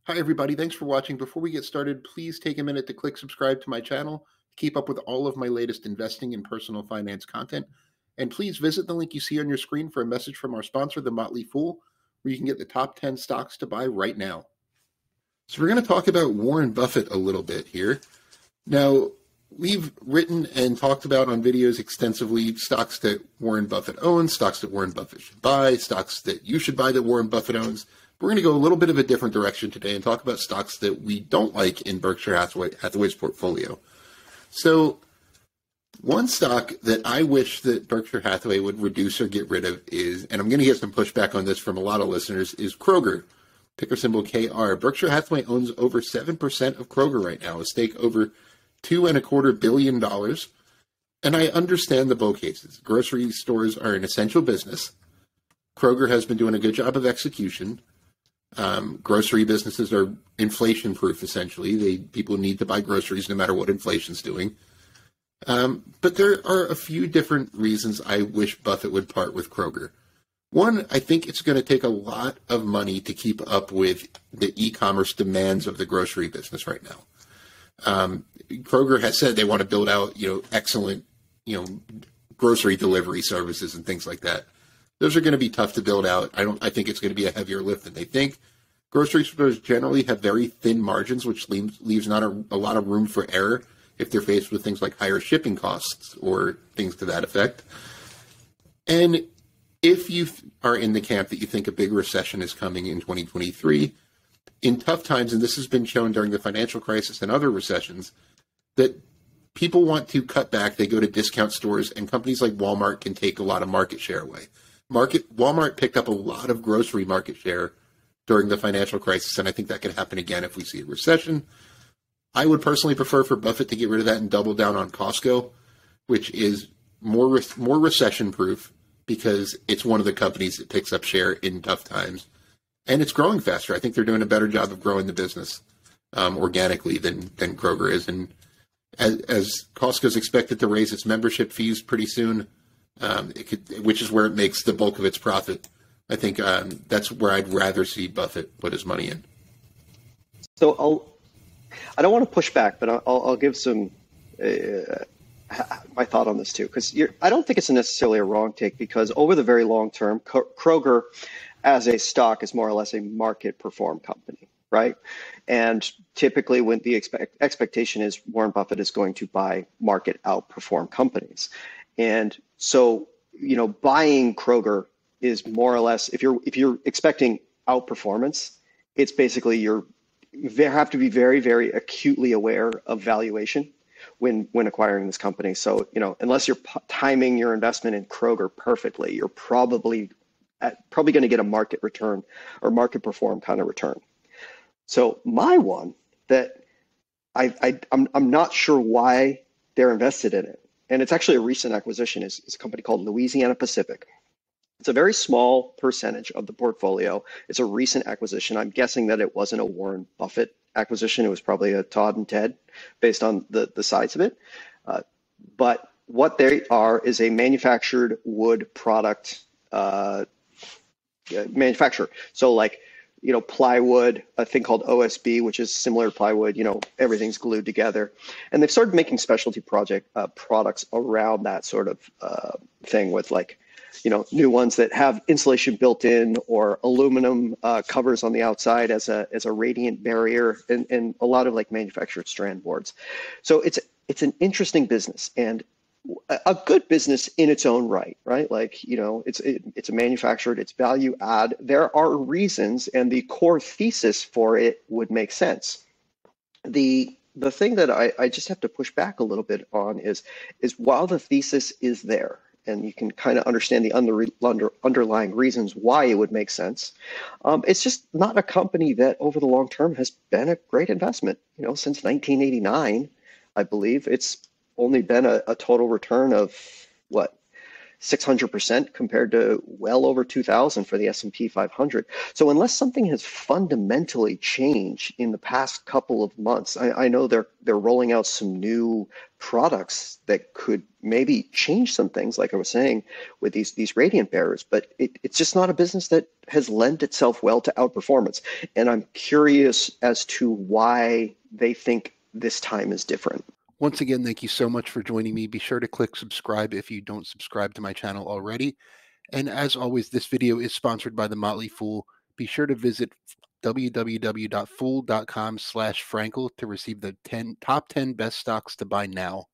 Hi, everybody. Thanks for watching. Before we get started, please take a minute to click subscribe to my channel to keep up with all of my latest investing and personal finance content. And please visit the link you see on your screen for a message from our sponsor, The Motley Fool, where you can get the top 10 stocks to buy right now. So we're going to talk about Warren Buffett a little bit here. Now, we've written and talked about on videos extensively stocks that Warren Buffett owns, stocks that Warren Buffett should buy, stocks that you should buy that Warren Buffett owns. We're going to go a little bit of a different direction today and talk about stocks that we don't like in Berkshire Hathaway's portfolio. So one stock that I wish that Berkshire Hathaway would reduce or get rid of is, and I'm going to get some pushback on this from a lot of listeners, is Kroger, ticker symbol KR. Berkshire Hathaway owns over 7% of Kroger right now, a stake over $2.25 billion. And I understand the bull cases. Grocery stores are an essential business. Kroger has been doing a good job of execution. Grocery businesses are inflation-proof, essentially. People need to buy groceries no matter what inflation's doing. But there are a few different reasons I wish Buffett would part with Kroger. One, I think it's going to take a lot of money to keep up with the e-commerce demands of the grocery business right now. Kroger has said they want to build out, excellent, grocery delivery services and things like that. Those are going to be tough to build out. I think it's going to be a heavier lift than they think. Grocery stores generally have very thin margins, which leaves not a lot of room for error if they're faced with things like higher shipping costs or things to that effect. And if you are in the camp that you think a big recession is coming in 2023, in tough times, and this has been shown during the financial crisis and other recessions, that people want to cut back. They go to discount stores, and companies like Walmart can take a lot of market share away. Walmart picked up a lot of grocery market share during the financial crisis, and I think that could happen again if we see a recession. I would personally prefer for Buffett to get rid of that and double down on Costco, which is more recession-proof because it's one of the companies that picks up share in tough times, and it's growing faster. I think they're doing a better job of growing the business organically than Kroger is, and as Costco is expected to raise its membership fees pretty soon, which is where it makes the bulk of its profit. I think that's where I'd rather see Buffett put his money in. So I don't want to push back, but I'll give some my thought on this too, because I don't think it's necessarily a wrong take, because over the very long term, Kroger as a stock is more or less a market perform company, right? And typically when the expectation is Warren Buffett is going to buy market outperform companies. And so, buying Kroger is more or less, if you're expecting outperformance, it's basically you have to be very, very acutely aware of valuation when acquiring this company. So, unless you're timing your investment in Kroger perfectly, you're probably going to get a market return or market perform kind of return. So my one that I'm not sure why they're invested in it, and it's actually a recent acquisition, is a company called Louisiana Pacific. It's a very small percentage of the portfolio. It's a recent acquisition. I'm guessing that it wasn't a Warren Buffett acquisition. It was probably a Todd and Ted based on the size of it. But what they are is a manufactured wood product manufacturer. So like, plywood, a thing called OSB, which is similar to plywood, everything's glued together. And they've started making specialty products around that sort of thing with new ones that have insulation built in, or aluminum covers on the outside as a radiant barrier, and a lot of manufactured strand boards. So it's an interesting business, and a good business in its own right? It's a manufactured, it's value add. There are reasons, and the core thesis for it would make sense. The thing that I just have to push back a little bit on is while the thesis is there, and you can kind of understand the underlying reasons why it would make sense, it's just not a company that over the long term has been a great investment. Since 1989, I believe it's only been a total return of 600% compared to well over 2,000 for the S&P 500. So unless something has fundamentally changed in the past couple of months, I know they're rolling out some new products that could maybe change some things, like I was saying, with these radiant bearers, but it's just not a business that has lent itself well to outperformance. And I'm curious as to why they think this time is different. Once again, thank you so much for joining me. Be sure to click subscribe if you don't subscribe to my channel already. And as always, this video is sponsored by The Motley Fool. Be sure to visit www.fool.com/Frankel to receive the top 10 best stocks to buy now.